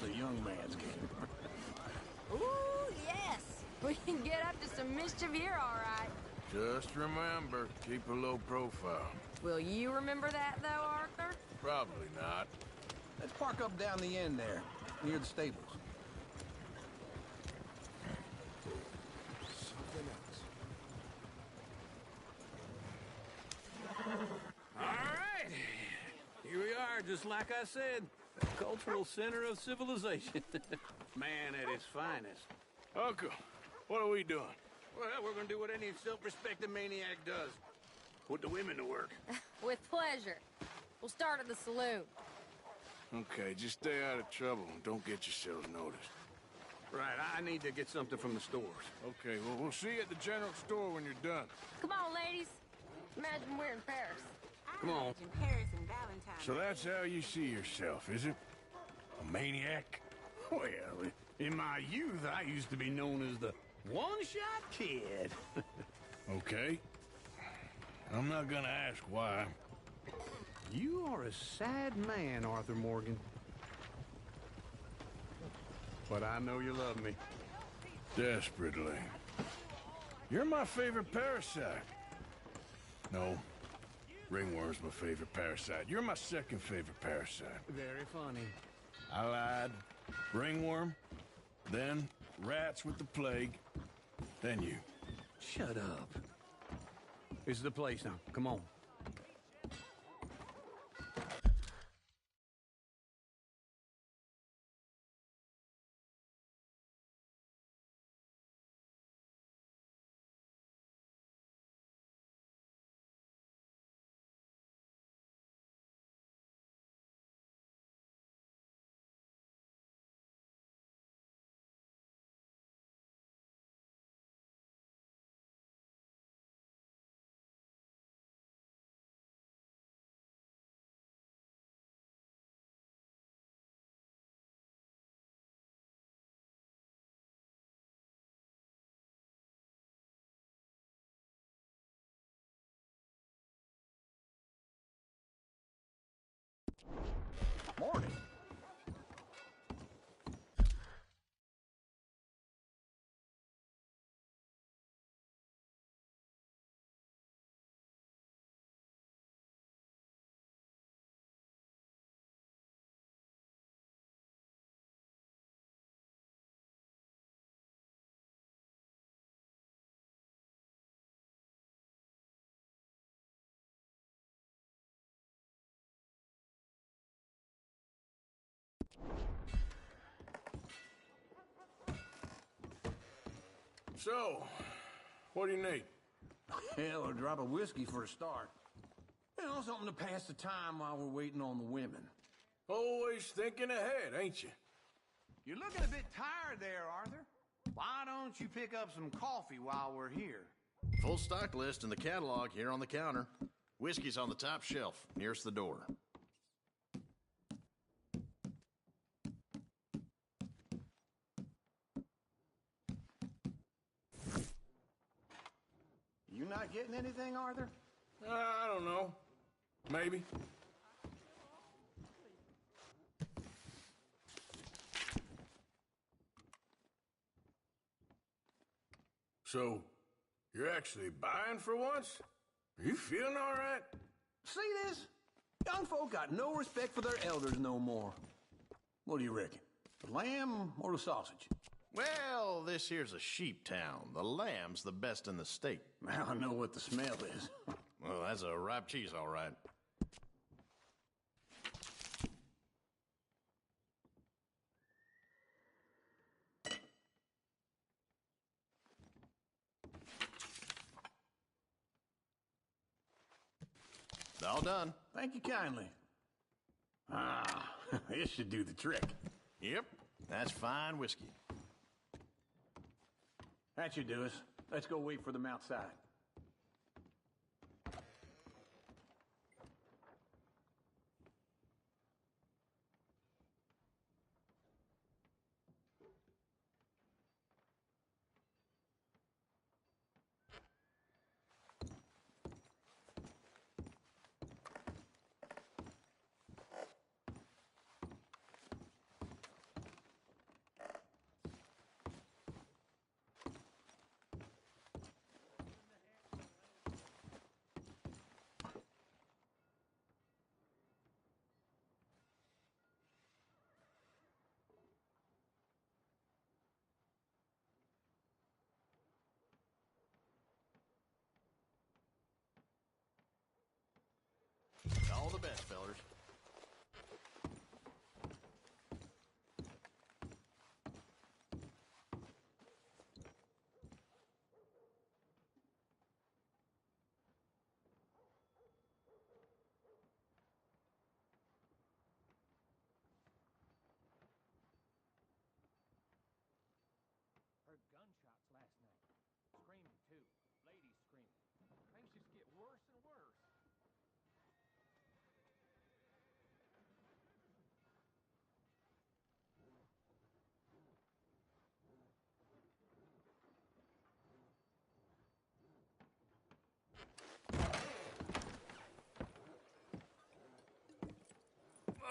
a young man's game. Ooh, yes! We can get up to some mischief here, all right. Just remember, keep a low profile. Will you remember that, though, Arthur? Probably not. Let's park up down the end there, near the stables. Something else. All right. Here we are, just like I said. The cultural center of civilization. Man at his finest. Uncle, what are we doing? Well, we're gonna do what any self-respecting maniac does. Put the women to work. With pleasure. We'll start at the saloon. Okay, just stay out of trouble and don't get yourselves noticed. Right, I need to get something from the stores. Okay, well, we'll see you at the general store when you're done. Come on, ladies. Imagine we're in Paris. Come on. In Paris and Valentine. So that's how you see yourself, is it? A maniac? Well, in my youth, I used to be known as the one-shot kid. Okay. I'm not gonna ask why. You are a sad man, Arthur Morgan. But I know you love me. Desperately. You're my favorite parasite. No. Ringworm's my favorite parasite. You're my second favorite parasite. Very funny. I lied. Ringworm. Then rats with the plague. Then you. Shut up. This is the place now. Come on. Morning. So, what do you need? Hell, a drop of whiskey for a start. You know, something to pass the time while we're waiting on the women. Always thinking ahead, ain't you? You're looking a bit tired there, Arthur. Why don't you pick up some coffee while we're here? Full stock list in the catalog here on the counter. Whiskey's on the top shelf, nearest the door. You not getting anything, Arthur? I don't know. Maybe. So, you're actually buying for once? Are you feeling all right? See this? Young folk got no respect for their elders no more. What do you reckon? The lamb or the sausage? Well, this here's a sheep town. The lamb's the best in the state. Now I know what the smell is. Well, that's a ripe cheese, all right. All done. Thank you kindly. Ah, this should do the trick. Yep, that's fine whiskey. That should do us. Let's go wait for them outside.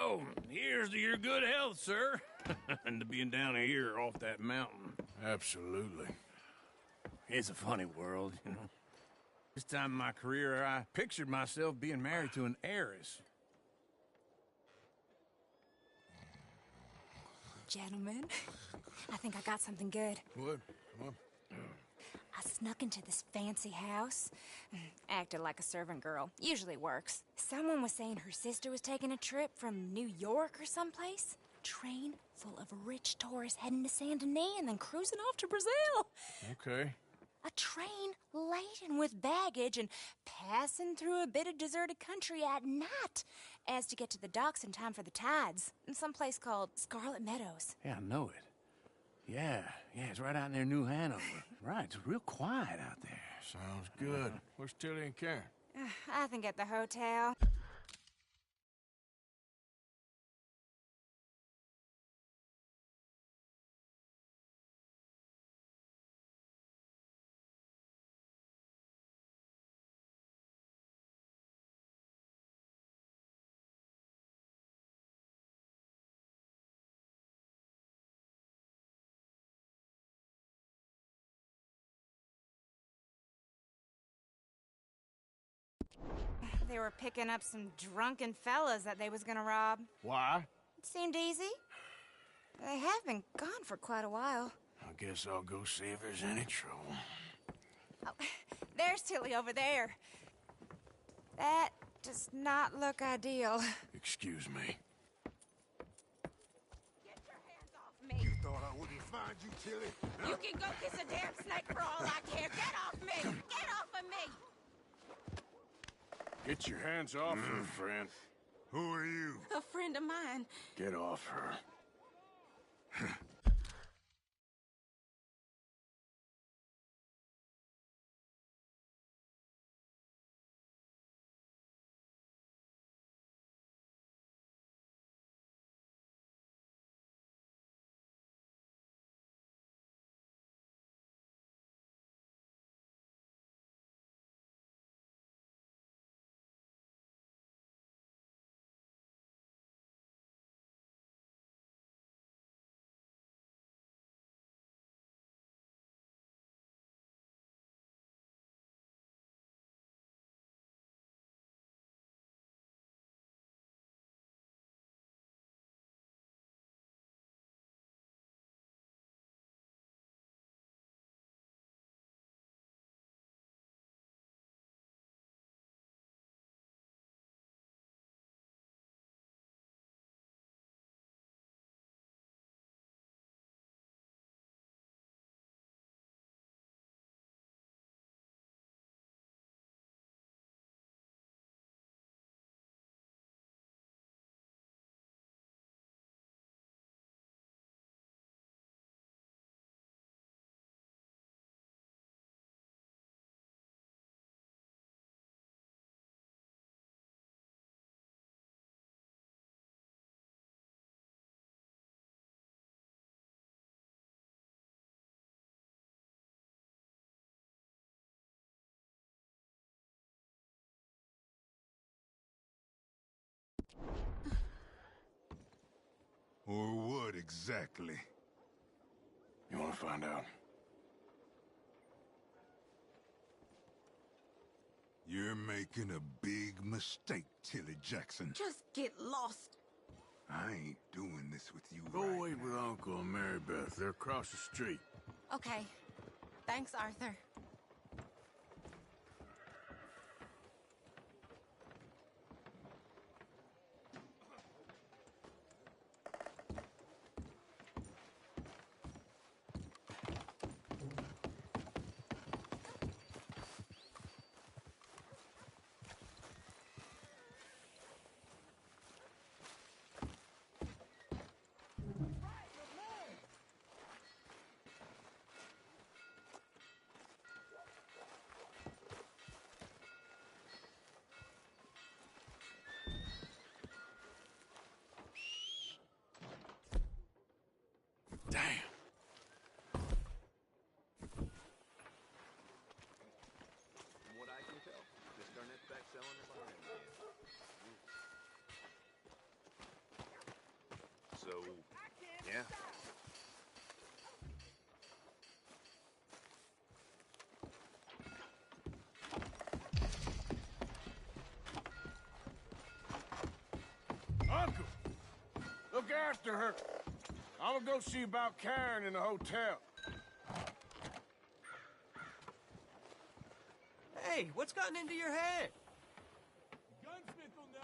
So, here's to your good health, sir. And to being down here off that mountain. Absolutely. It's a funny world, you know. This time in my career, I pictured myself being married to an heiress. Gentlemen, I think I got something good. What? What? I snuck into this fancy house. Acted like a servant girl. Usually works. Someone was saying her sister was taking a trip from New York or someplace. Train full of rich tourists heading to Saint Denis and then cruising off to Brazil. Okay. A train laden with baggage and passing through a bit of deserted country at night as to get to the docks in time for the tides in some place called Scarlet Meadows. Yeah, I know it. Yeah, it's right out near New Hanover. Right, it's real quiet out there. Sounds good. Where's Tilly and Karen? I think at the hotel. They were picking up some drunken fellas that they was gonna rob. Why? It seemed easy. They have been gone for quite a while. I guess I'll go see if there's any trouble. Oh, there's Tilly over there. That does not look ideal. Excuse me. Get your hands off me. Thought I wouldn't find you, Tilly? You can go kiss a damn snake for all I care. Get off me! Get off of me! Get your hands off her, friend. Who are you? A friend of mine. Get off her. Or what exactly? You want to find out? You're making a big mistake, Tilly Jackson. Just get lost. I ain't doing this with you Go right wait with Uncle and Mary Beth. They're across the street. Okay. Thanks, Arthur. Yeah. Uncle, look after her. I'm gonna go see about Karen in the hotel. Hey, what's gotten into your head? Gunsmith will know.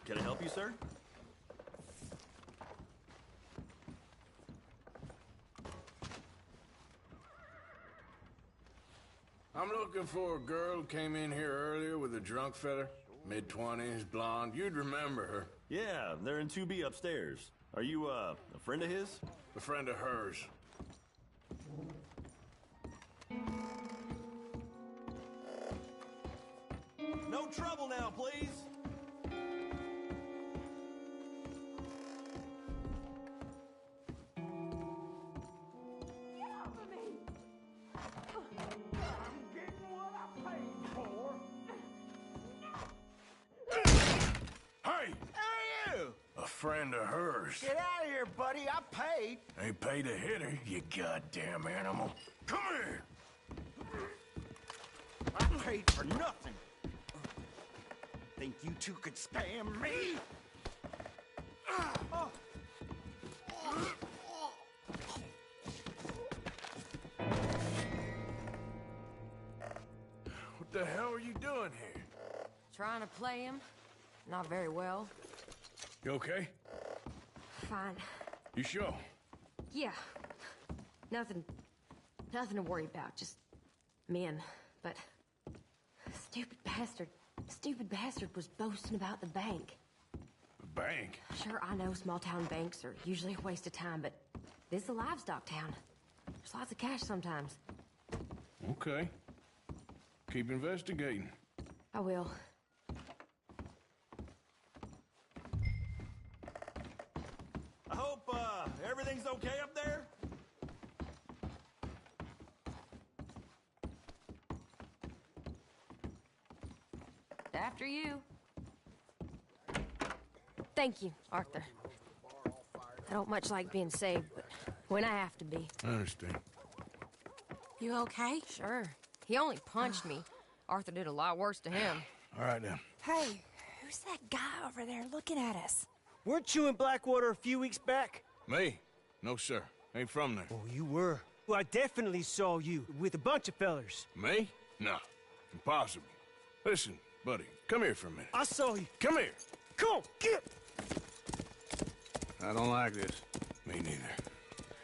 Can I help you, sir? I'm looking for a girl who came in here earlier with a drunk fella. Mid-20s, blonde. You'd remember her. Yeah, they're in 2B upstairs. Are you, a friend of his? A friend of hers. No trouble now, please. Hey! Who are you? A friend of hers. Get out of here, buddy. I paid. Ain't paid to hit her, you goddamn animal. Come here! I paid for nothing. Think you two could scam me? What the hell are you doing here? Trying to play him. Not very well. You okay? Fine. You sure? Yeah. Nothing to worry about. Just men. But stupid bastard was boasting about the bank. The bank? Sure, I know small town banks are usually a waste of time, but this is a livestock town. There's lots of cash sometimes. Okay. Keep investigating. I will. I hope, everything's okay up there? After you. Thank you, Arthur. I don't much like being saved, but when I have to be. I understand. You okay? Sure. He only punched me. Arthur did a lot worse to him. All right, then. Hey, who's that guy over there looking at us? Weren't you in Blackwater a few weeks back? Me? No, sir. Ain't from there. Oh, you were. Well, I definitely saw you with a bunch of fellers. Me? No. Impossible. Listen, buddy, come here for a minute. I saw you. Come here. Come on, get! I don't like this. Me neither.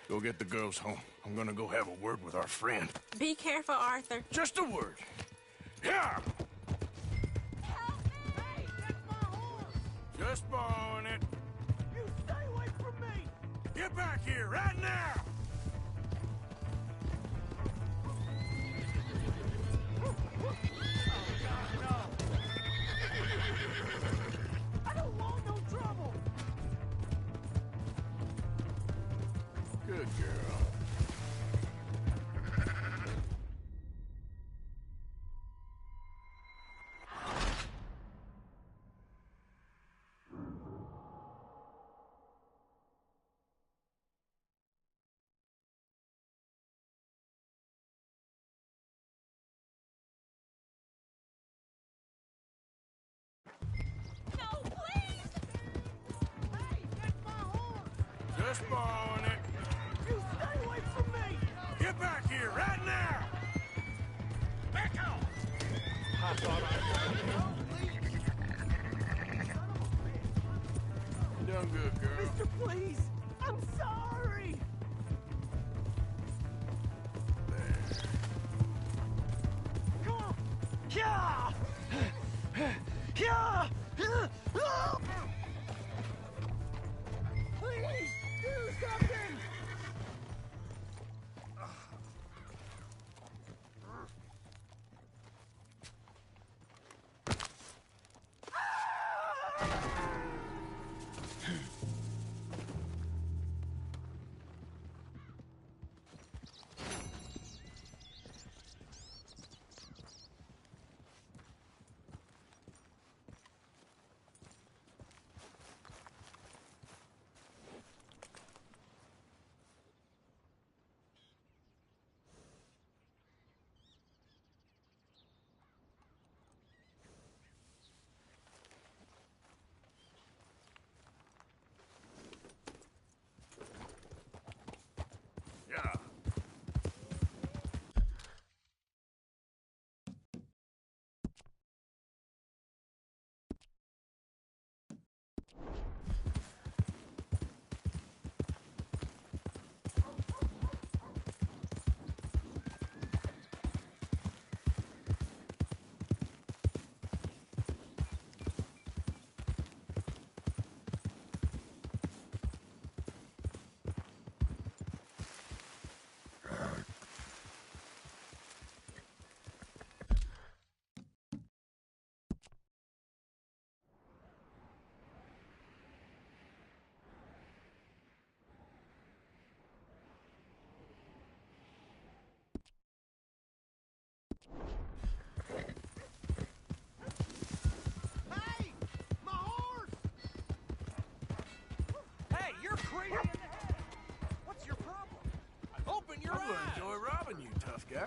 Go get the girls home. I'm gonna go have a word with our friend. Be careful, Arthur. Just a word. Yeah! Help me! Hey, that's my horse! Just borrowing it. You stay away from me! Get back here right now! I don't want no trouble! Good girl. No, please! Hey, that's my horse! Just borrowing it. You stay away from me! Get back here right now! Back off! You done good, girl. Mister, please! I'm sorry! Come on! Yeah! Yeah! Please, do something!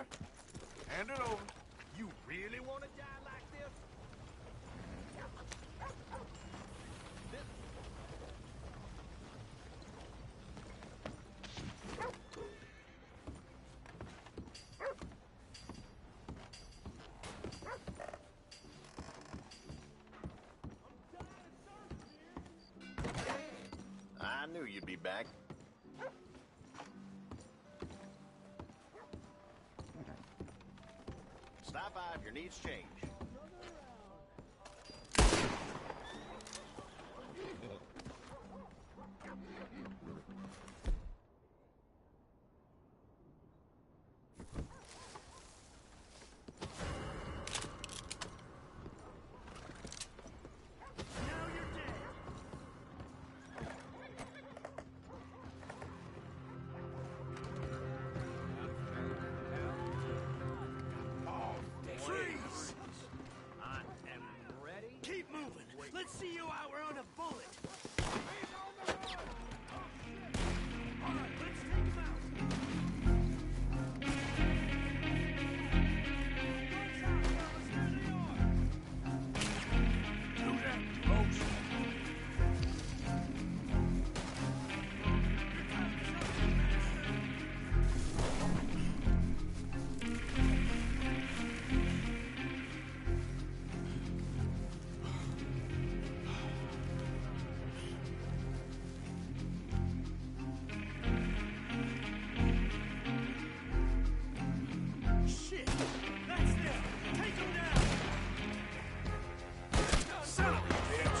There. Hand it over. You really want to die like this? I knew you'd be back. Stop by if your needs change. Keep moving. Let's see you out on a bullet. All right, let's take him out. Do that, folks. Shit! That's them! Take them down! Son of a bitch!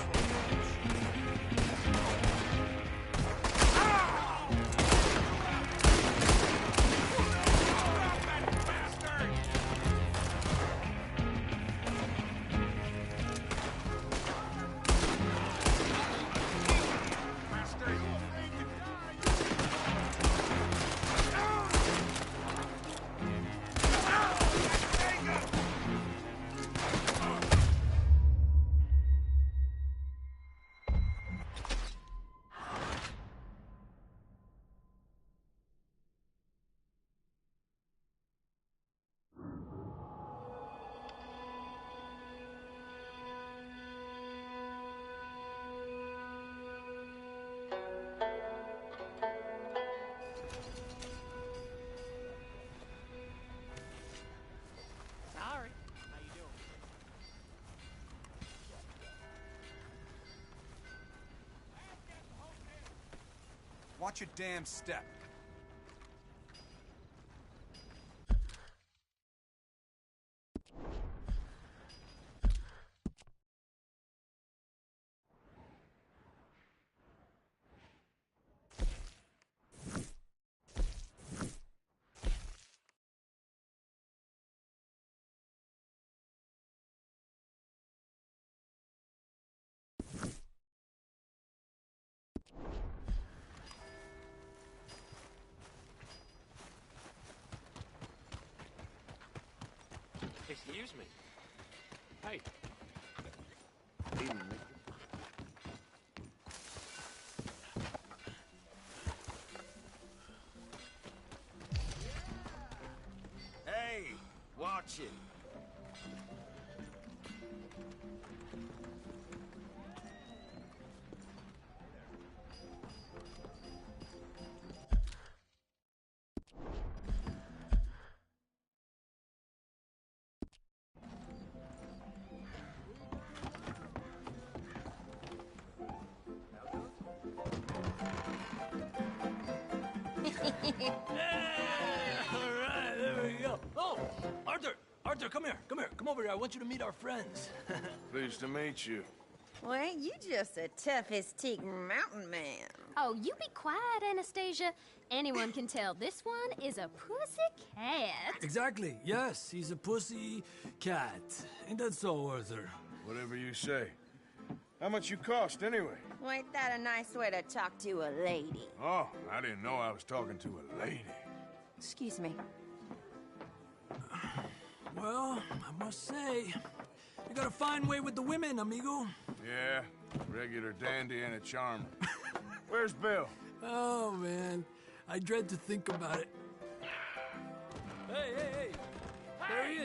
Sorry. How you doing? Watch your damn step. Excuse me. Hey. Hey, watch it. All right, there we go. Oh, Arthur, come here. Come over here. I want you to meet our friends. Pleased to meet you. Well, ain't you just the toughest teak mountain man? Oh, you be quiet, Anastasia. Anyone can tell this one is a pussy cat. Exactly. Yes, he's a pussy cat. Ain't that so, Arthur? Whatever you say. How much you cost, anyway? Well, ain't that a nice way to talk to a lady? Oh, I didn't know I was talking to a lady. Excuse me. Well, I must say, you got a fine way with the women, amigo. Yeah, regular dandy and a charmer. Where's Bill? Oh, man. I dread to think about it. Hey,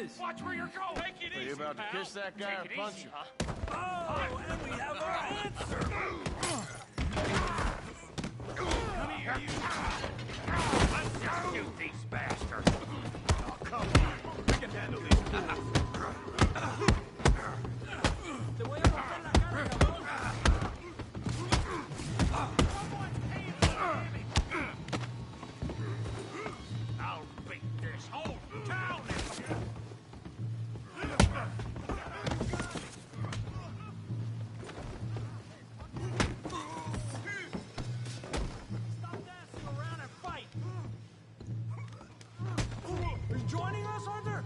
this? Watch where you're going. Take it Are easy, you about to pal. kiss that guy Take or it punch easy, him? huh? Oh, and we have our answer. Come here, you. Let's just shoot these bastards. Oh, come on. We can handle this. Te voy a romper la cara, cabrón. Someone's paying for the damage. I'll beat this whole town this year. Stop dancing around and fight. Are you joining us, Arthur?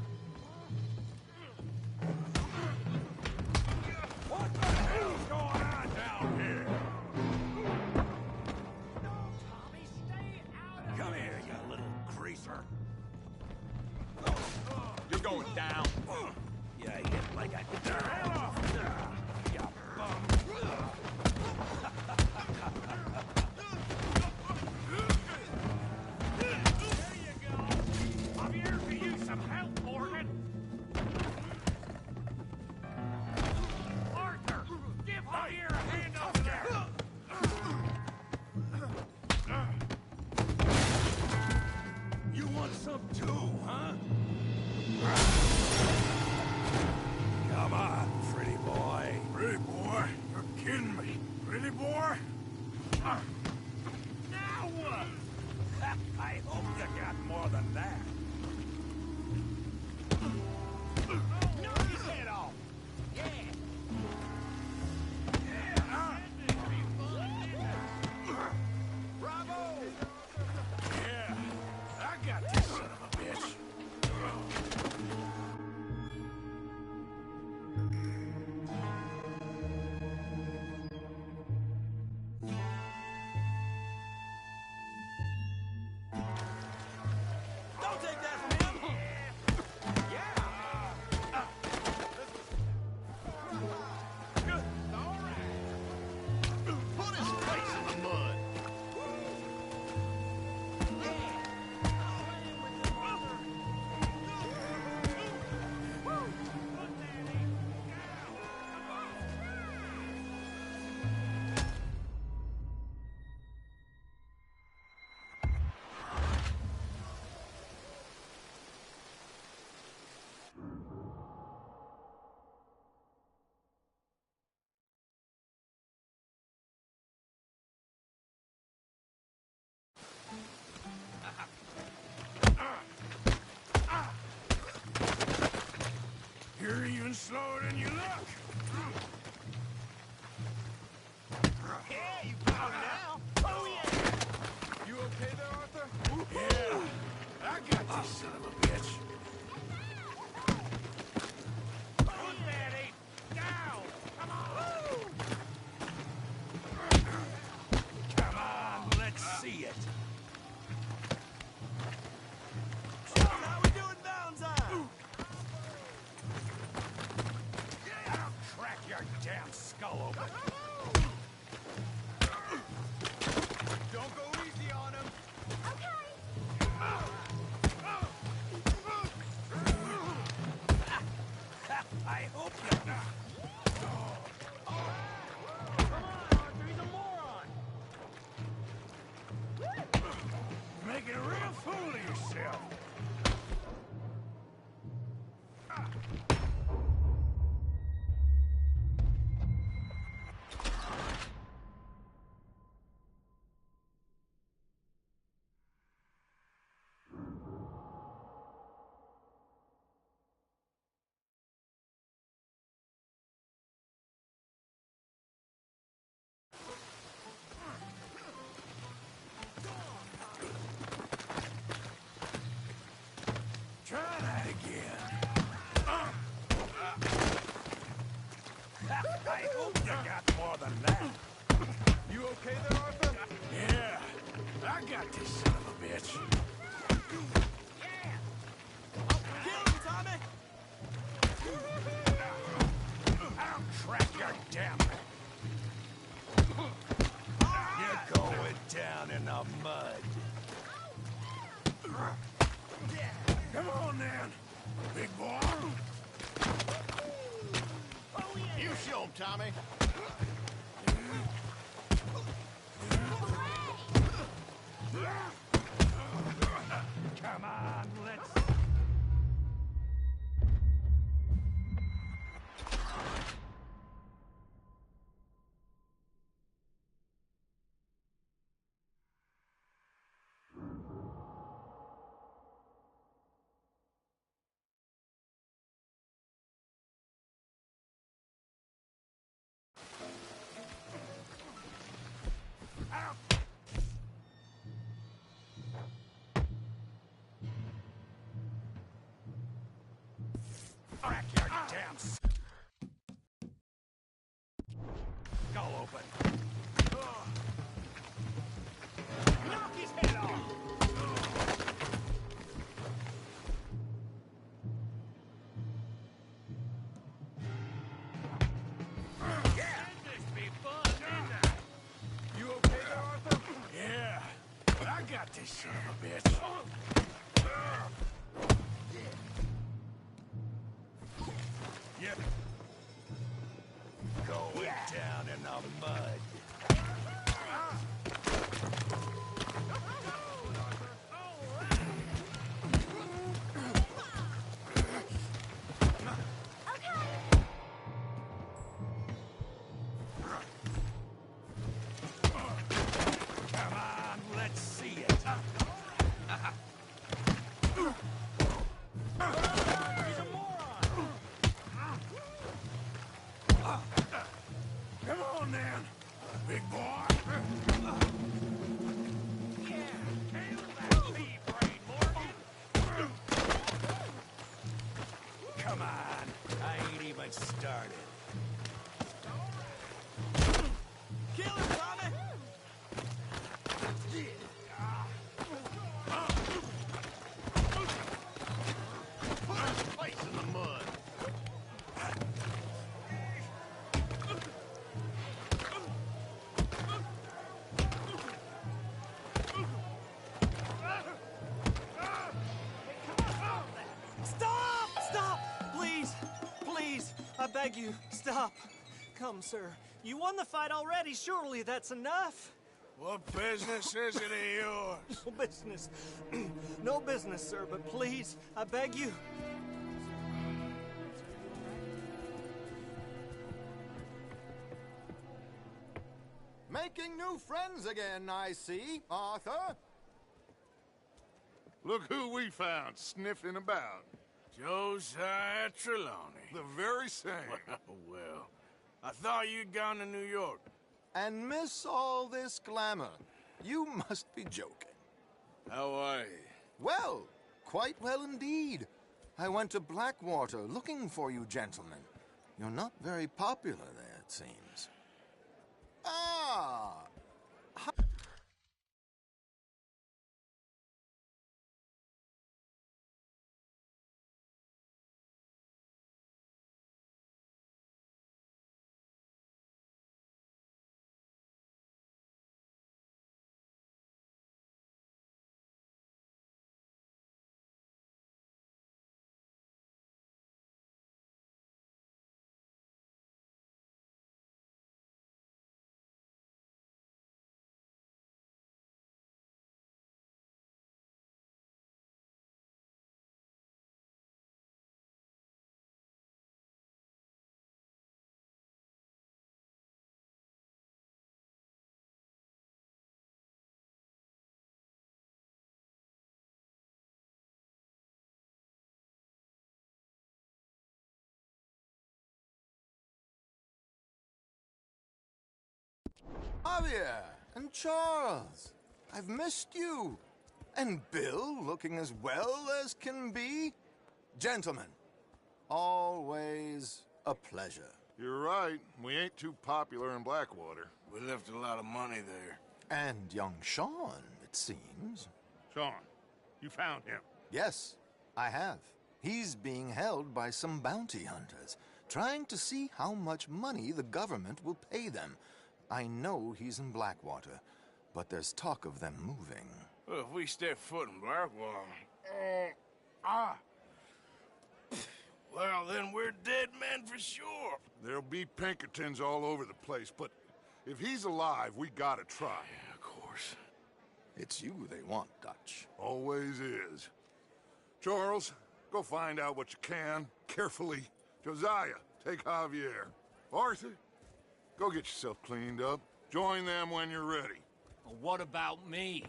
What the hell's going on down here? No, Tommy, stay out of Come here, you little greaser. You're going down. Yeah, hit like a girl. You bum. There you go. I'm here for you some help, Morgan. Arthur, give Javier a hand over there. You want some too, huh? Come on, pretty boy. Pretty boy? You're kidding me. Pretty boy? Now what? I hope you got more than that. Knock his head off. Yeah. Bravo! Yeah. I got this son of a bitch. Don't take that from him! Yeah! Put his face in the mud. You're even slower than you look. Yeah, you got him now! Oh, yeah! You okay there, Arthur? Yeah. I got this son of a bitch. Put that ape down. Come on. Come on, let's see it. How we doing downside? I'll crack your damn skull open. Don't go easy on him. I hope you... Come on, Arthur, he's a moron. Making a real fool of yourself. Try that again. I hope you got more than that. You okay there, Arthur? Yeah. I got this son of a bitch. Kill him, Tommy! I'll crack your damn... You're going down in the mud. Come on, then. Big boy. You show him, Tommy. Come on, let's... Backyard, you damn Go open. Knock his head off. Yeah, this be fun, didn't I? You okay there, Arthur? Yeah, but I got this son of a bitch. Yep. Going down in the mud. Come on, let's see it. He's a moron. Come on, then, big boy. Come on, I ain't even started. Kill him, Tommy. Place in the mud. Stop! Stop! Please! Please! I beg you, stop. Come, sir. You won the fight already. Surely that's enough. What business is it of yours? No business. No business, sir, but please, I beg you. Making new friends again, I see, Arthur. Look who we found sniffing about. Josiah Trelawney. The very same. Well, I thought you'd gone to New York. And miss all this glamour. You must be joking. How are you? Well, quite well indeed. I went to Blackwater looking for you gentlemen. You're not very popular there, it seems. Ah! Javier and Charles, I've missed you. And Bill looking as well as can be. Gentlemen, always a pleasure. You're right. We ain't too popular in Blackwater. We left a lot of money there. And young Sean, it seems. Sean, you found him? Yes, I have. He's being held by some bounty hunters, trying to see how much money the government will pay them. I know he's in Blackwater, but there's talk of them moving. Well, if we step foot in Blackwater... Well, then we're dead men for sure. There'll be Pinkertons all over the place, but if he's alive, we gotta try. Yeah, of course. It's you they want, Dutch. Always is. Charles, go find out what you can, carefully. Josiah, take Javier. Arthur, go get yourself cleaned up. Join them when you're ready. Well, what about me?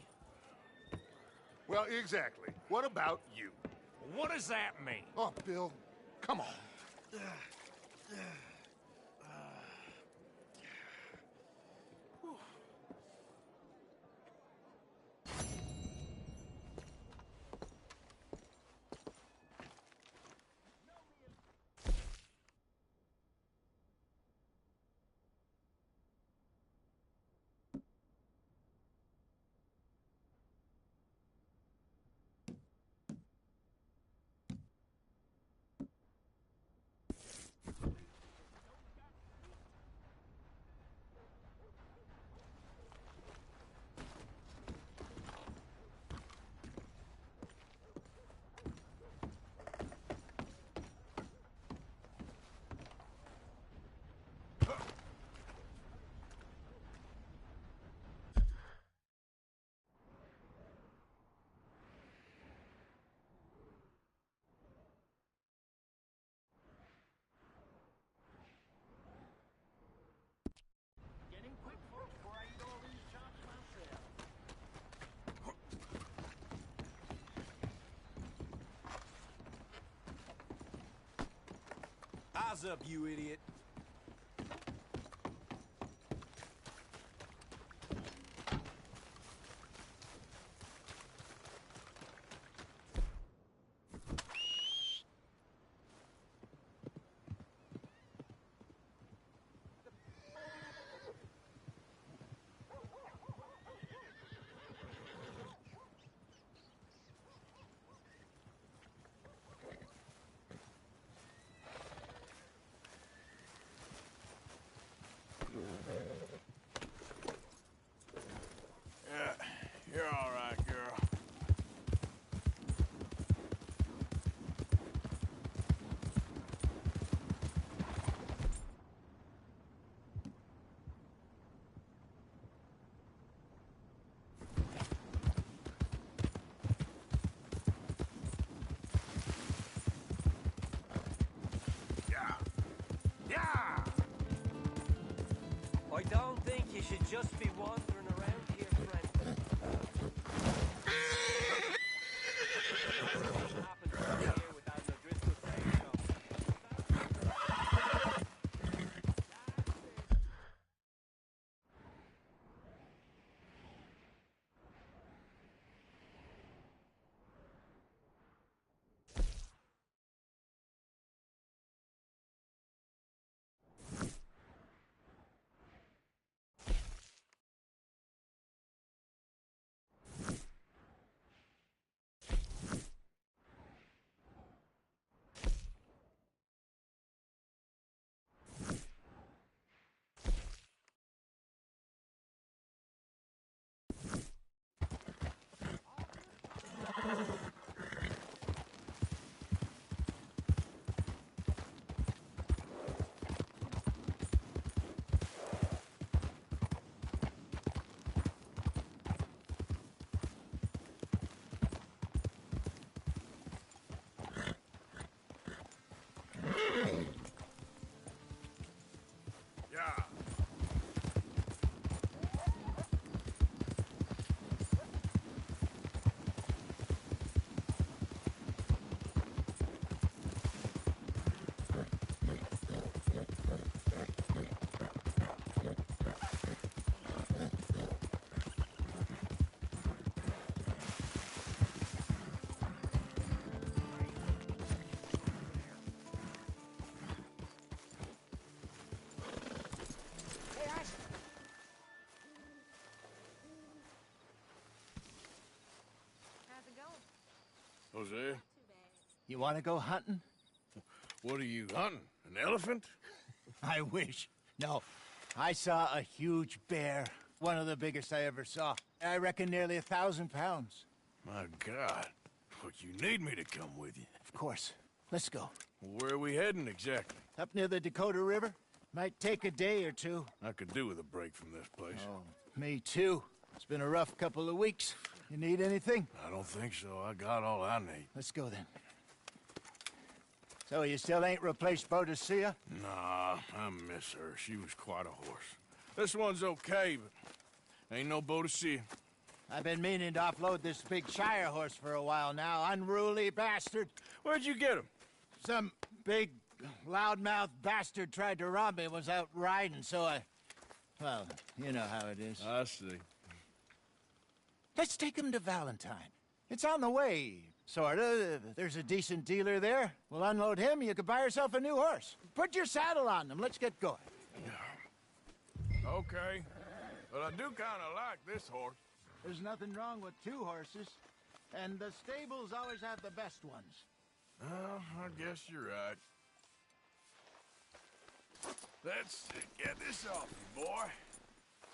Well, exactly. What about you? What does that mean? Oh, Bill, come on. Eyes up, you idiot. Yeah, you're all right, girl. Yeah! I don't think you should just be wandering around here, friend. Happens around here without no Driscoll saying so. Yeah. Jose? You want to go hunting? What are you hunting? An elephant? I wish. No. I saw a huge bear. One of the biggest I ever saw. I reckon nearly 1,000 pounds. My God. But you need me to come with you. Of course. Let's go. Where are we heading exactly? Up near the Dakota River. Might take a day or two. I could do with a break from this place. Oh, me too. It's been a rough couple of weeks. You need anything? I don't think so. I got all I need. Let's go then. So you still ain't replaced Boadicea? Nah, I miss her. She was quite a horse. This one's okay, but ain't no Boadicea. I've been meaning to offload this big Shire horse for a while now. Unruly bastard. Where'd you get him? Some big, loudmouth bastard tried to rob me and was out riding, so I... Well, you know how it is. I see. Let's take him to Valentine. It's on the way, sorta. There's a decent dealer there. We'll unload him, you can buy yourself a new horse. Put your saddle on them, let's get going. Okay. But I do kinda like this horse. There's nothing wrong with two horses. And the stables always have the best ones. Well, I guess you're right. Let's get this off you, boy.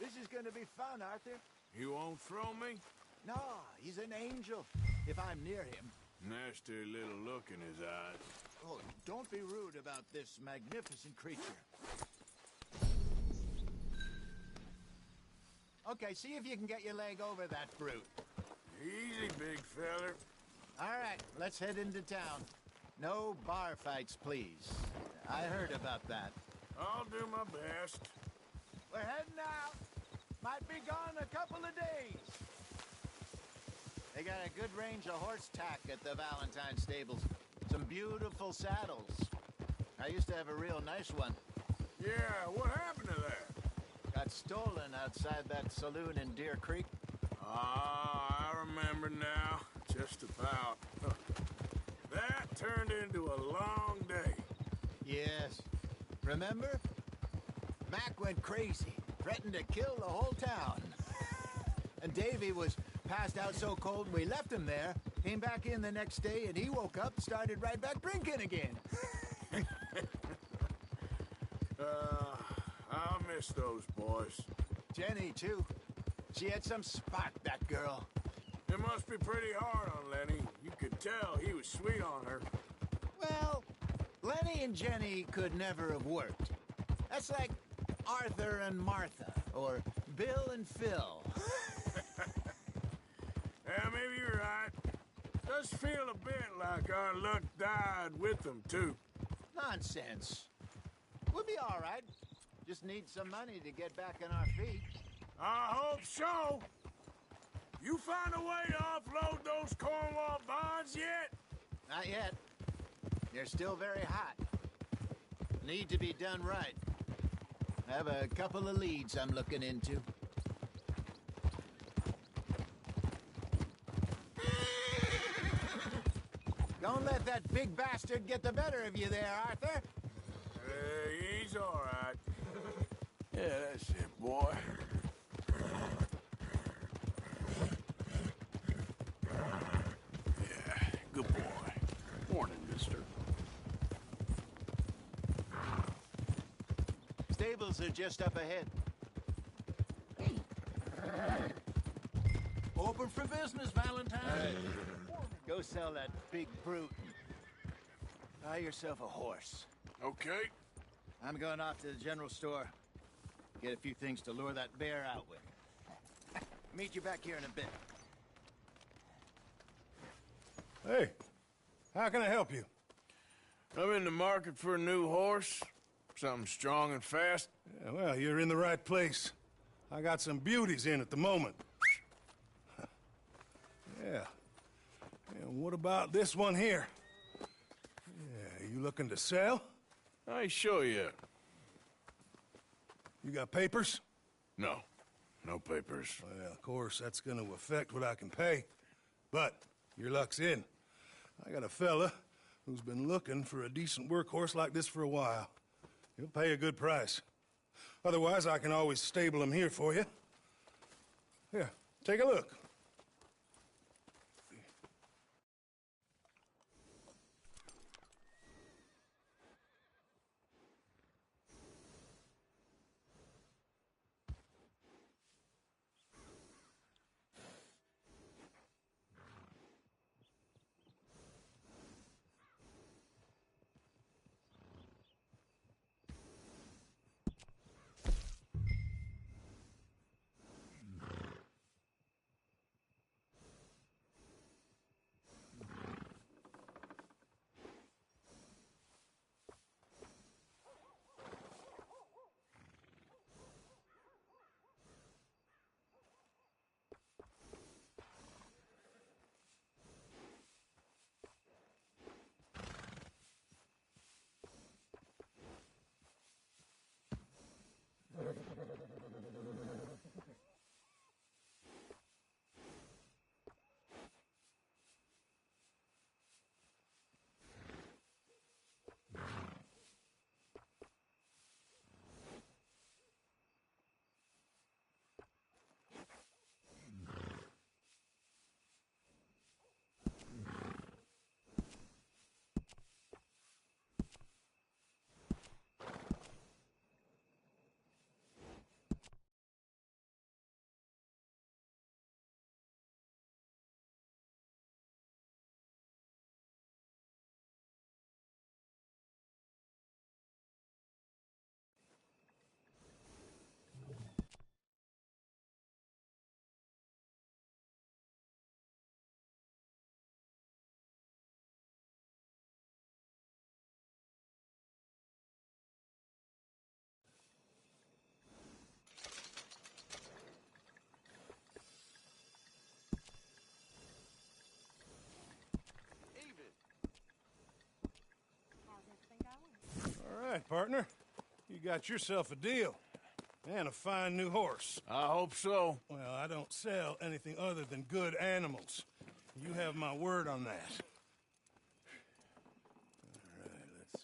This is gonna be fun, Arthur. You won't throw me? No, he's an angel, if I'm near him. Nasty little look in his eyes. Oh, don't be rude about this magnificent creature. Okay, see if you can get your leg over that brute. Easy, big feller. All right, let's head into town. No bar fights, please. I heard about that. I'll do my best. We're heading out. Might be gone a couple of days. They got a good range of horse tack at the Valentine stables. Some beautiful saddles. I used to have a real nice one. Yeah, what happened to that? Got stolen outside that saloon in Deer Creek. Ah, I remember now. Just about. That turned into a long day. Yes. Remember? Mac went crazy, threatened to kill the whole town. And Davy was passed out so cold we left him there, came back in the next day, and he woke up and started right back drinking again. I'll miss those boys. Jenny, too. She had some spot, that girl. It must be pretty hard on Lenny. You could tell he was sweet on her. Well, Lenny and Jenny could never have worked. That's like Arthur and Martha, or Bill and Phil. Yeah, maybe you're right. Does feel a bit like our luck died with them, too. Nonsense. We'll be all right. Just need some money to get back on our feet. I hope so. You find a way to offload those Cornwall bonds yet? Not yet. They're still very hot. Need to be done right. I have a couple of leads I'm looking into. Don't let that big bastard get the better of you there, Arthur. He's all right. Yeah, that's it, boy. Yeah, good boy. Morning, mister. Stables are just up ahead. Open for business, Valentine. Go sell that big brute. Buy yourself a horse. Okay. I'm going off to the general store. Get a few things to lure that bear out with. Meet you back here in a bit. Hey, how can I help you? I'm in the market for a new horse. Something strong and fast. Yeah, well, you're in the right place. I got some beauties in at the moment. Yeah. And what about this one here? Yeah, you looking to sell? I ain't sure yet. You got papers? No. No papers. Well, of course, that's gonna affect what I can pay. But your luck's in. I got a fella who's been looking for a decent workhorse like this for a while. He'll pay a good price. Otherwise, I can always stable him here for you. Here, take a look. partner. You got yourself a deal. And a fine new horse. I hope so. Well, I don't sell anything other than good animals. You have my word on that. All right, let's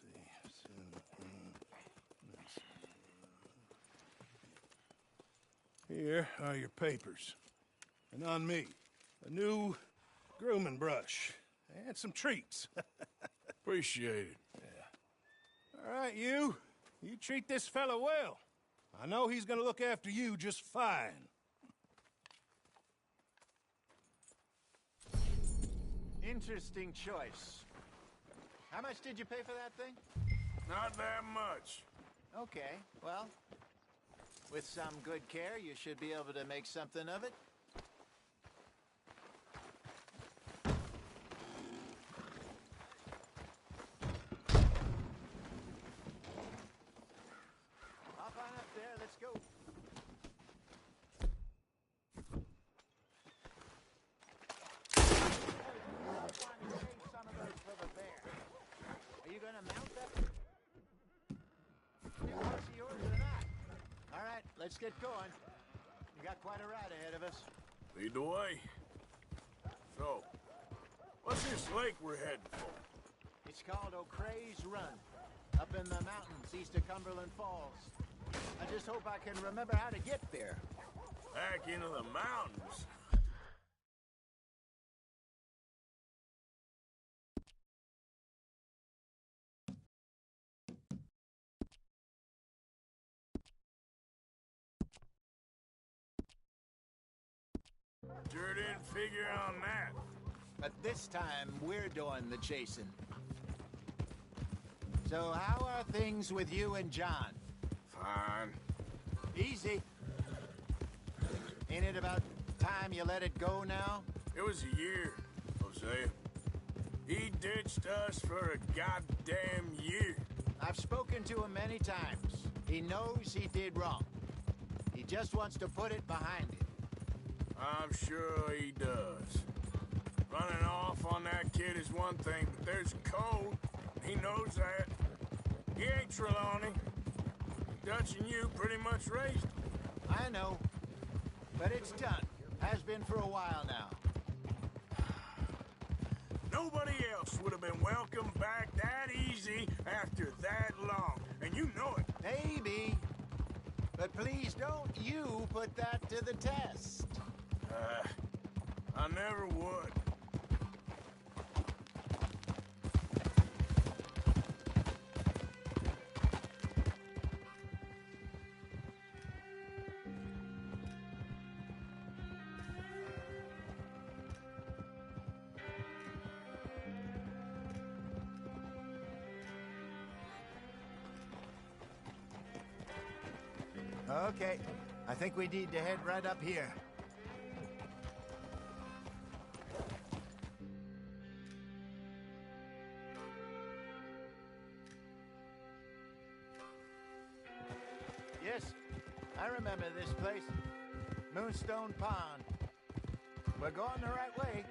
see. Here are your papers. And on me, a new grooming brush. And some treats. Appreciate it. Yeah. All right, you. You treat this fella well. I know he's gonna look after you just fine. Interesting choice. How much did you pay for that thing? Not that much. Okay, well, with some good care, you should be able to make something of it. Hop on up there, let's go. Are you gonna mount that new horse of yours or not? All right, let's get going. We got quite a ride ahead of us. Lead the way. So, what's this lake we're heading for? It's called O'Creagh's Run, up in the mountains east of Cumberland Falls. I just hope I can remember how to get there. Back into the mountains. Sure didn't figure on that. But this time, we're doing the chasing. So how are things with you and John? Fine. Easy. Ain't it about time you let it go now? It was a year, Hosea. He ditched us for a goddamn year. I've spoken to him many times. He knows he did wrong. He just wants to put it behind him. I'm sure he does. Running off on that kid is one thing, but there's code. He knows that. He ain't Trelawney. Dutch and you pretty much raised him. I know. But it's done. Has been for a while now. Nobody else would have been welcomed back that easy after that long. And you know it. Maybe. But please don't you put that to the test. I never would. Okay. I think we need to head right up here. Yes, I remember this place. Moonstone Pond. We're going the right way.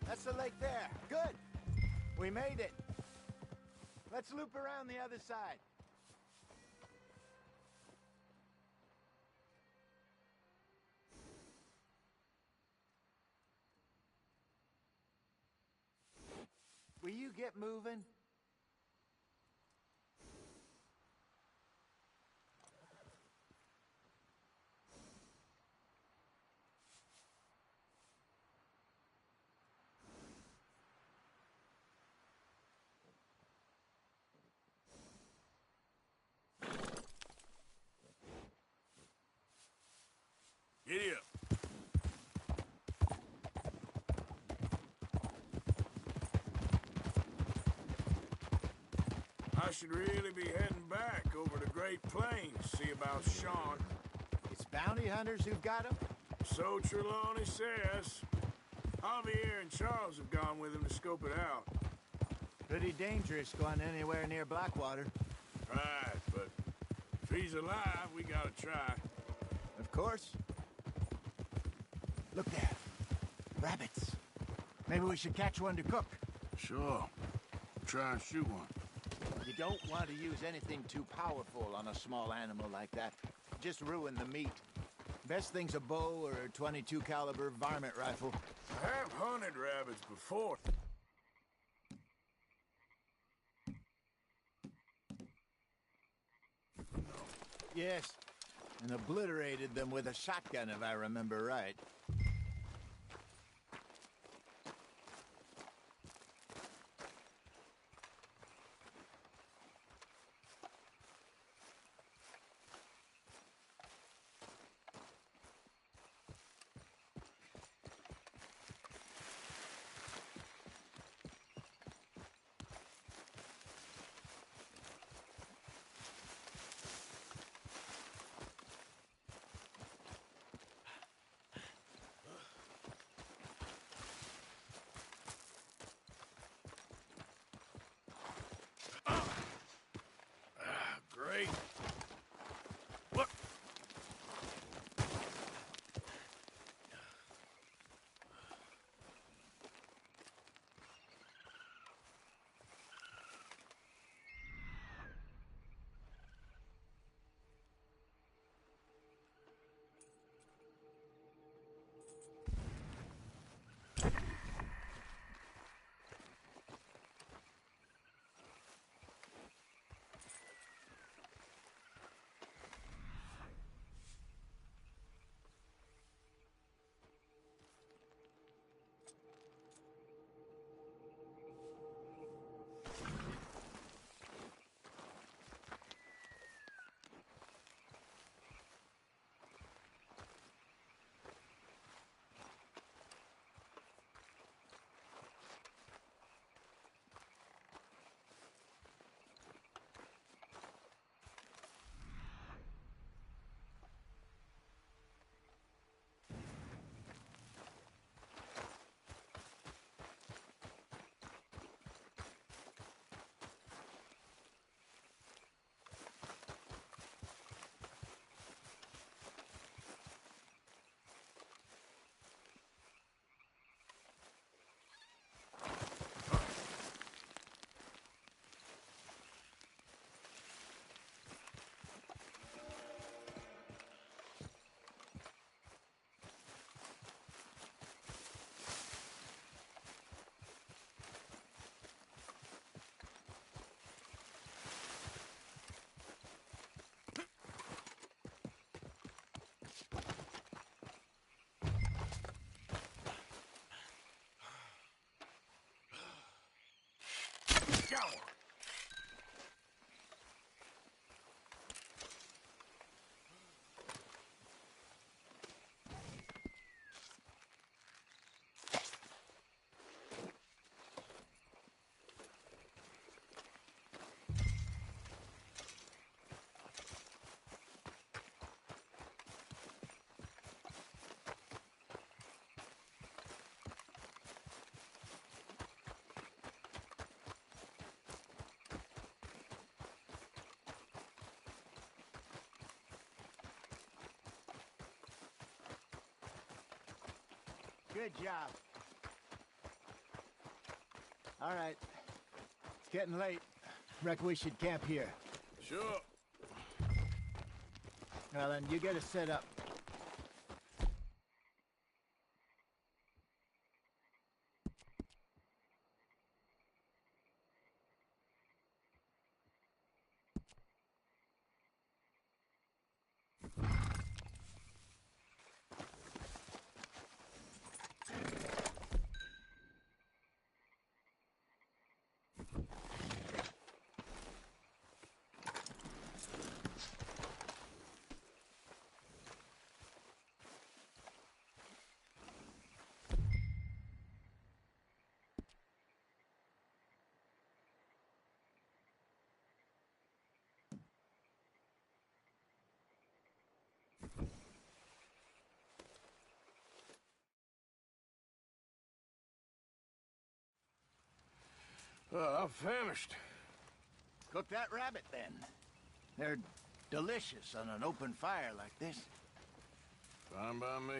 That's the lake there. Good. We made it. Let's loop around the other side. Will you get moving? Giddy up. I should really be heading back over the Great Plains, see about Sean. It's bounty hunters who've got him? So Trelawney says. Javier and Charles have gone with him to scope it out. Pretty dangerous going anywhere near Blackwater. Right, but If he's alive, we gotta try. Of course. Look there. Rabbits. Maybe we should catch one to cook. Sure. Try and shoot one. You don't want to use anything too powerful on a small animal like that. Just ruin the meat. Best thing's a bow or a .22 caliber varmint rifle. I have hunted rabbits before. Yes, and obliterated them with a shotgun, if I remember right. Great. Look. Go! Good job. All right. It's getting late. Reckon we should camp here. Sure. Well, then, you get us set up. I'm famished. Cook that rabbit, then. They're delicious on an open fire like this. Fine by me.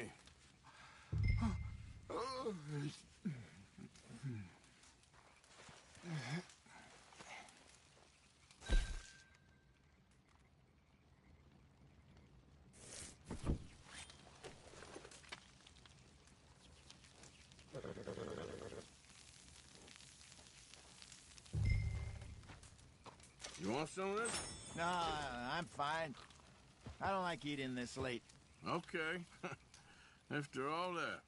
You want some of this? No, I'm fine. I don't like eating this late. Okay. After all that.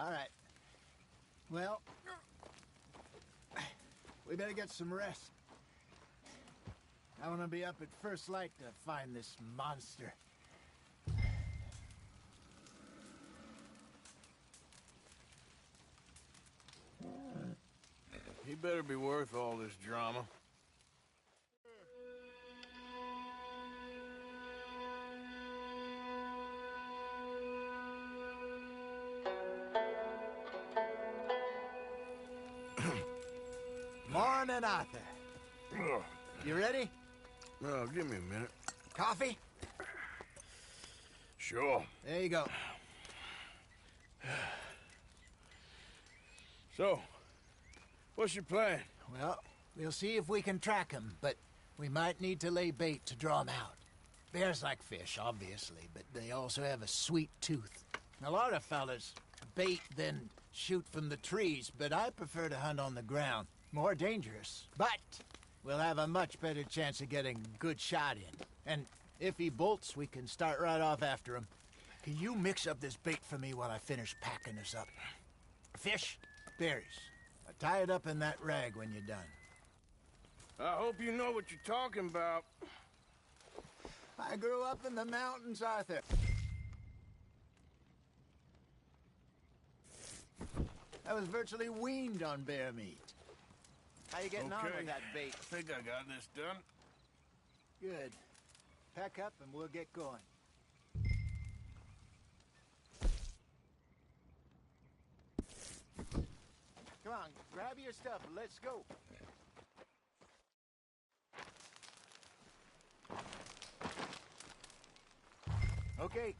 All right. Well, we better get some rest. I want to be up at first light to find this monster. He better be worth all this drama. Morning, Arthur. You ready? No, give me a minute. Coffee? Sure. There you go. So, what's your plan? Well, we'll see if we can track him, but we might need to lay bait to draw him out. Bears like fish, obviously, but they also have a sweet tooth. A lot of fellas bait, then shoot from the trees, but I prefer to hunt on the ground. More dangerous, but we'll have a much better chance of getting a good shot in. And if he bolts, we can start right off after him. Can you mix up this bait for me while I finish packing this up? Fish, berries. Tie it up in that rag when you're done. I hope you know what you're talking about. I grew up in the mountains, Arthur. I was virtually weaned on bear meat. How you getting on with that bait? I think I got this done. Good. Pack up and we'll get going. Come on, grab your stuff and let's go. Okay,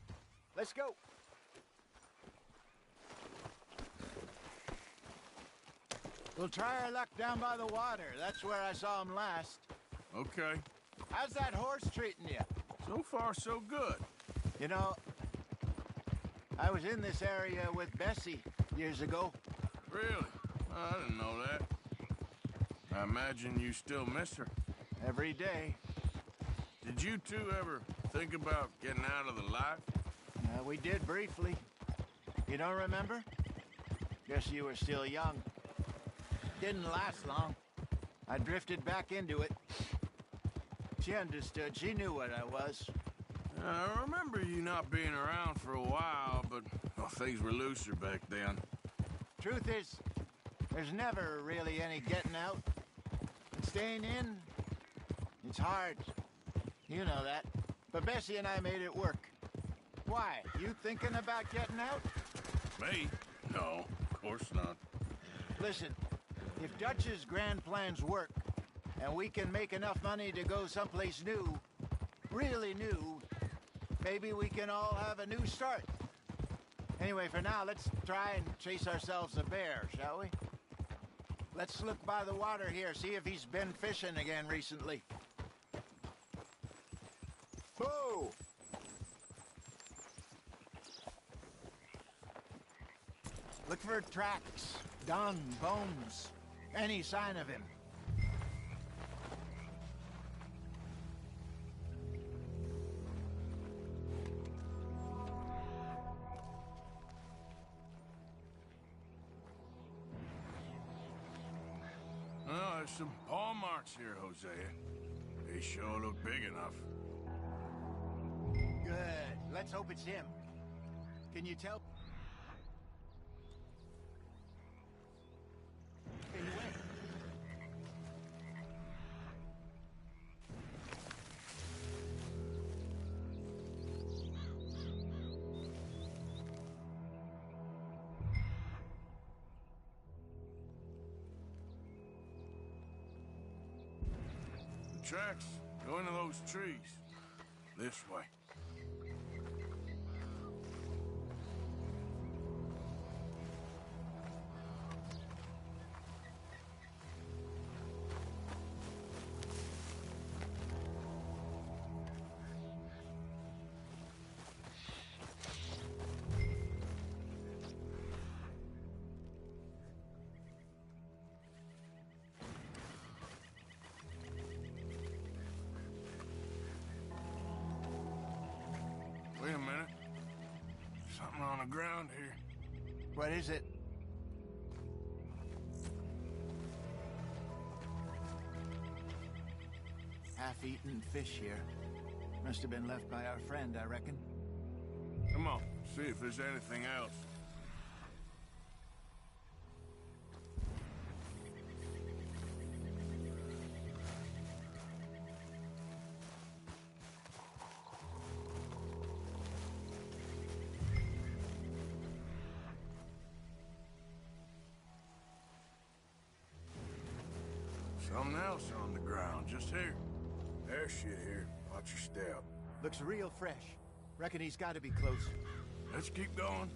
let's go. We'll try our luck down by the water. That's where I saw him last. Okay. How's that horse treating you? So far, so good. You know, I was in this area with Bessie years ago. Really? I didn't know that. I imagine you still miss her. Every day. Did you two ever think about getting out of the life? We did briefly. You don't remember? Guess you were still young. Didn't last long. I drifted back into it. She understood. She knew what I was. I remember you not being around for a while, but well, things were looser back then. Truth is, there's never really any getting out. And staying in, it's hard. You know that. But Bessie and I made it work. Why? You thinking about getting out? Me? No, of course not. Listen, if Dutch's grand plans work, and we can make enough money to go someplace new, really new, maybe we can all have a new start. Anyway, for now, let's try and chase ourselves a bear, shall we? Let's look by the water here, see if he's been fishing again recently. Whoa! Look for tracks, dung, bones, any sign of him. Oh, there's some paw marks here, Hosea. They sure look big enough. Good. Let's hope it's him. Can you tell? Hey, wait. The tracks go into those trees. This way. Wait a minute. Something on the ground here. What is it? Half-eaten fish here. Must have been left by our friend, I reckon. Come on, see if there's anything else. Something else on the ground, just here. There's shit here. Watch your step. Looks real fresh. Reckon he's got to be close. Let's keep going.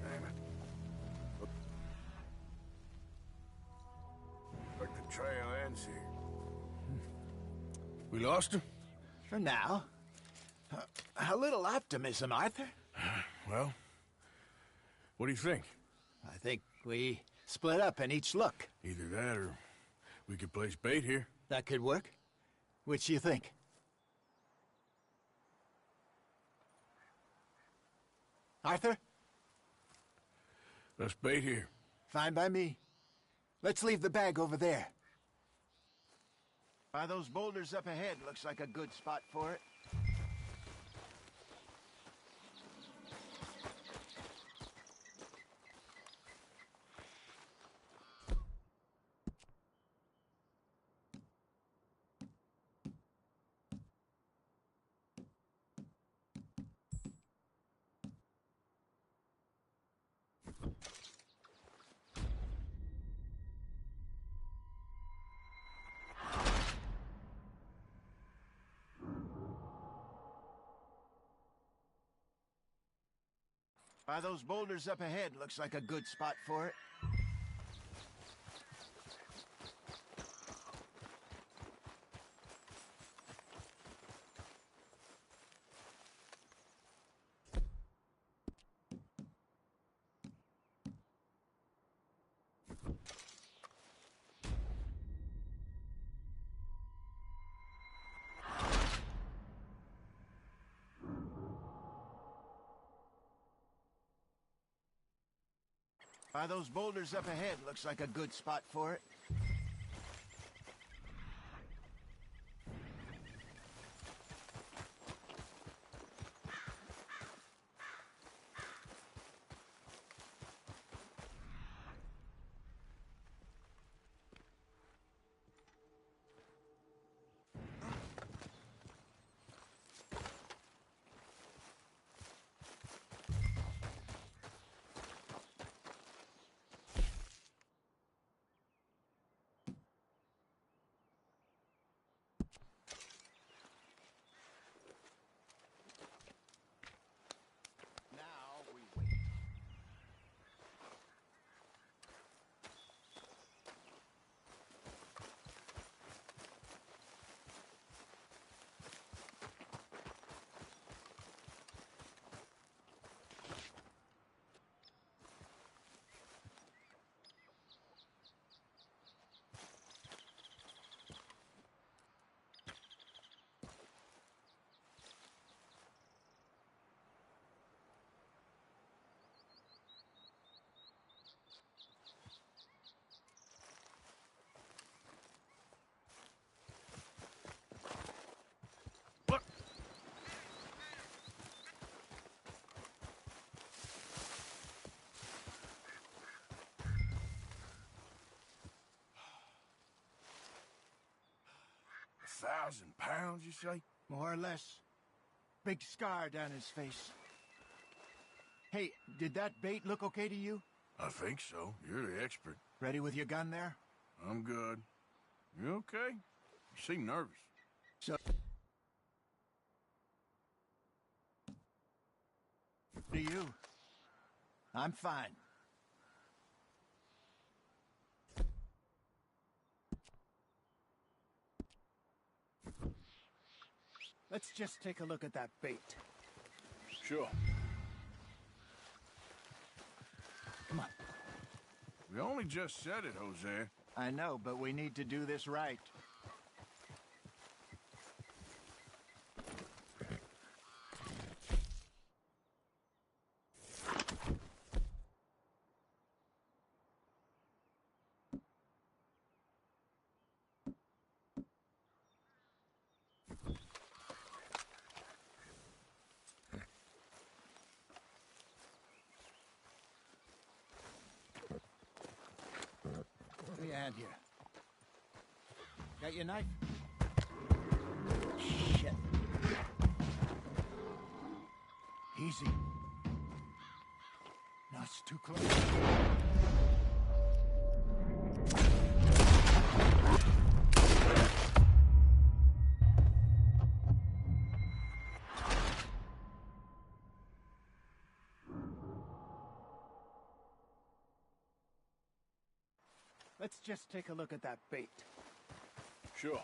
Damn it. Like the trail ends here. We lost him? For now. A little optimism, Arthur. Well, what do you think? I think we split up and each look. Either that or we could place bait here. That could work. Which do you think? Arthur? Let's bait here. Fine by me. Let's leave the bag over there. By those boulders up ahead, looks like a good spot for it. By those boulders up ahead, looks like a good spot for it. By those boulders up ahead, looks like a good spot for it. pounds, you say? More or less. Big scar down his face. Hey, did that bait look okay to you? I think so. You're the expert. Ready with your gun there? I'm good. You okay? You seem nervous. So... to you. I'm fine. Let's just take a look at that bait. Sure. Come on. We only just said it, Jose. I know, but we need to do this right. Give me a hand here. Got your knife? Shit. Easy. No, it's too close. Let's just take a look at that bait. Sure.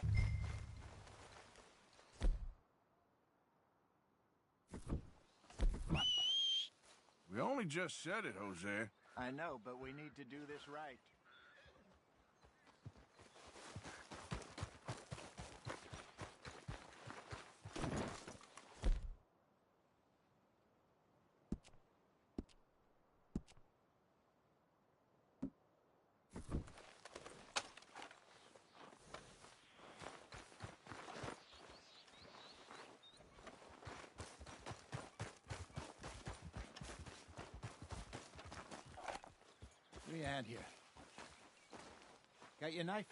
We only just said it, Jose. I know, but we need to do this right. Give me a hand here. Got your knife?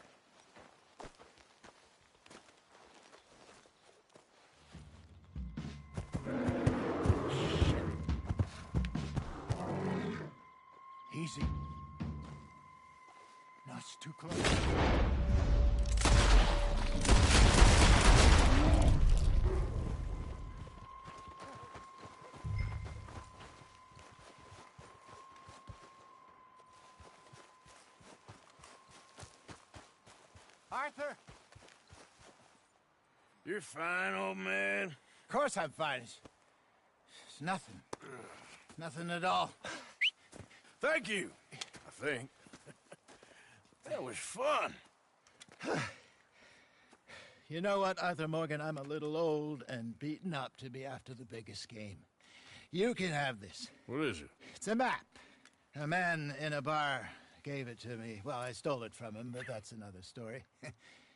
Shit. Easy. No, it's too close. Arthur! You're fine, old man. Of course I'm fine. It's nothing. Nothing at all. Thank you, I think. That was fun. You know what, Arthur Morgan? I'm a little old and beaten up to be after the biggest game. You can have this. What is it? It's a map. A man in a bar gave it to me. Well, I stole it from him, but that's another story.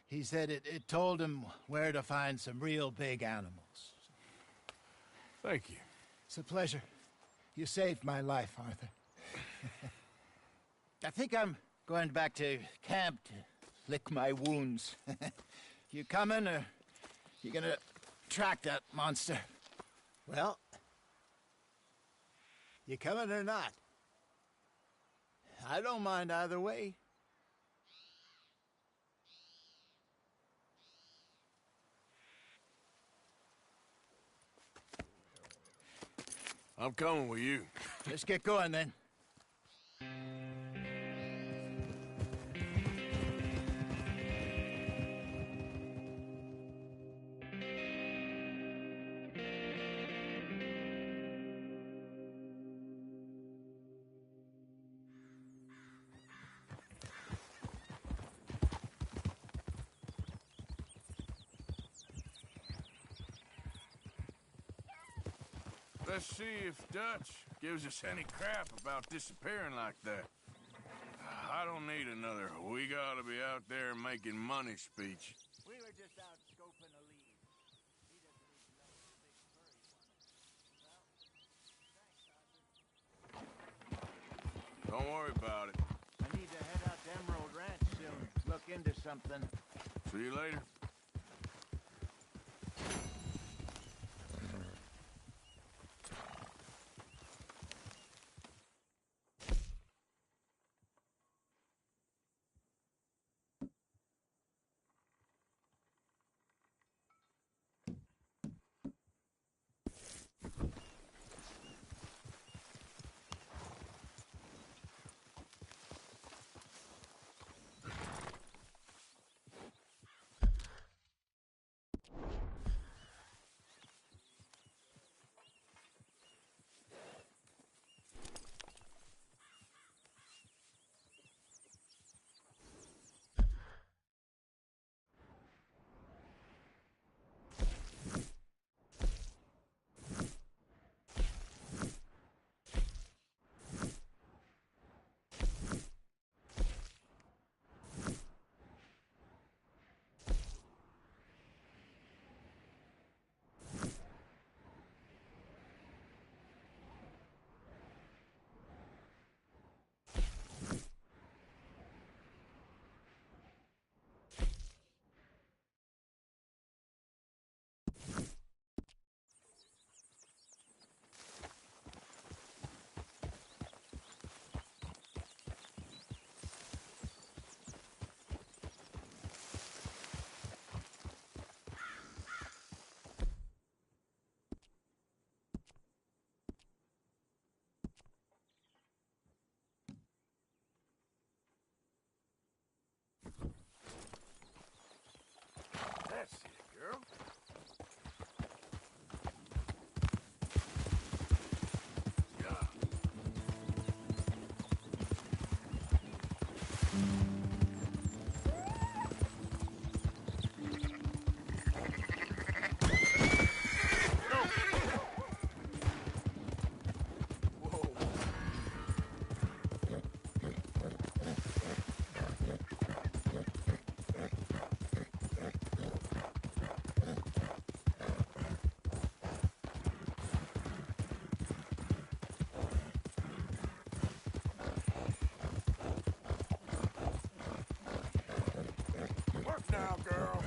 He said it told him where to find some real big animals. Thank you. It's a pleasure. You saved my life, Arthur. I think I'm going back to camp to lick my wounds. You coming, or you gonna track that monster? Well, you coming or not? I don't mind either way. I'm coming with you. Let's get going, then. Let's see if Dutch gives us any crap about disappearing like that. I don't need another "we gotta be out there making money" speech. We were just out scoping a lead. He doesn't even know the big furry one. Well, thanks, Arthur. Don't worry about it. I need to head out to Emerald Ranch soon. Look into something. See you later. Now, girl.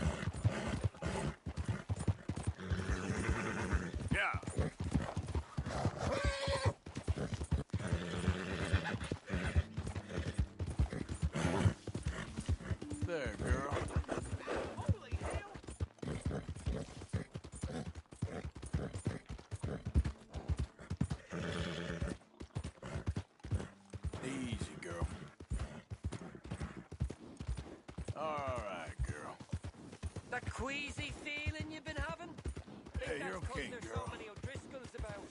Yeah. There, girl. Holy hell! Easy, girl. All right, girl. That queasy feeling you've been having? Hey, you're okay, There's girl. so many O'Driscolls about.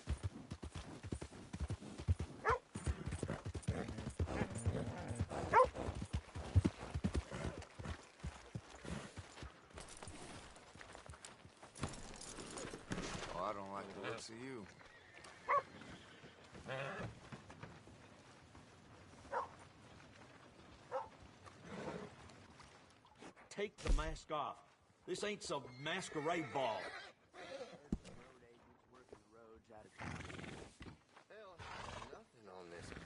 Oh, I don't like the looks of you. Take the mask off. This ain't some masquerade ball. Hell, nothing on this place.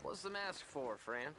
What's the mask for, friend?